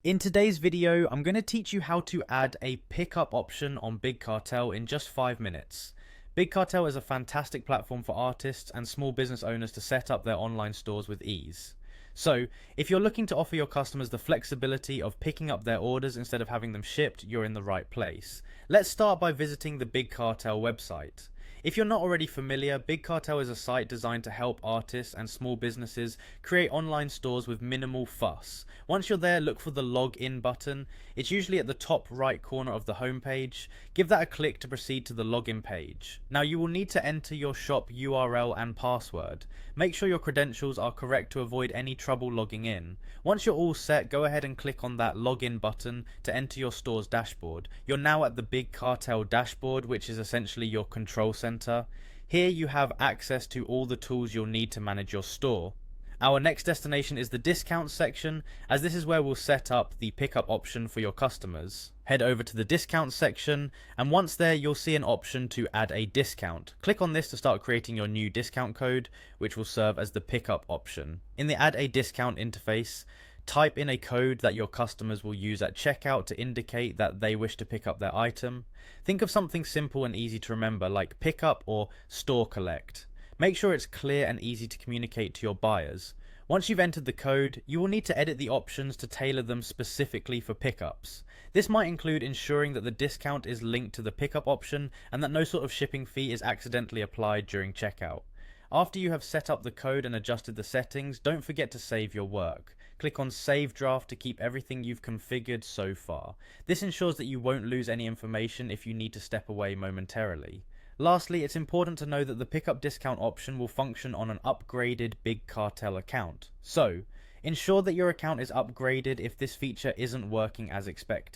In today's video, I'm going to teach you how to add a pickup option on Big Cartel in just 5 minutes. Big Cartel is a fantastic platform for artists and small business owners to set up their online stores with ease. So, if you're looking to offer your customers the flexibility of picking up their orders instead of having them shipped, you're in the right place. Let's start by visiting the Big Cartel website. If you're not already familiar, Big Cartel is a site designed to help artists and small businesses create online stores with minimal fuss. Once you're there, look for the login button. It's usually at the top right corner of the homepage. Give that a click to proceed to the login page. Now you will need to enter your shop URL and password. Make sure your credentials are correct to avoid any trouble logging in. Once you're all set, go ahead and click on that login button to enter your store's dashboard. You're now at the Big Cartel dashboard, which is essentially your control center. Here you have access to all the tools you'll need to manage your store. Our next destination is the discount section, as this is where we'll set up the pickup option for your customers. Head over to the discount section, and once there you'll see an option to add a discount. Click on this to start creating your new discount code, which will serve as the pickup option. In the add a discount interface, type in a code that your customers will use at checkout to indicate that they wish to pick up their item. Think of something simple and easy to remember like pickup or store collect. Make sure it's clear and easy to communicate to your buyers. Once you've entered the code, you will need to edit the options to tailor them specifically for pickups. This might include ensuring that the discount is linked to the pickup option and that no sort of shipping fee is accidentally applied during checkout. After you have set up the code and adjusted the settings, don't forget to save your work. Click on Save Draft to keep everything you've configured so far. This ensures that you won't lose any information if you need to step away momentarily. Lastly, it's important to know that the pickup discount option will function on an upgraded Big Cartel account. So, ensure that your account is upgraded if this feature isn't working as expected.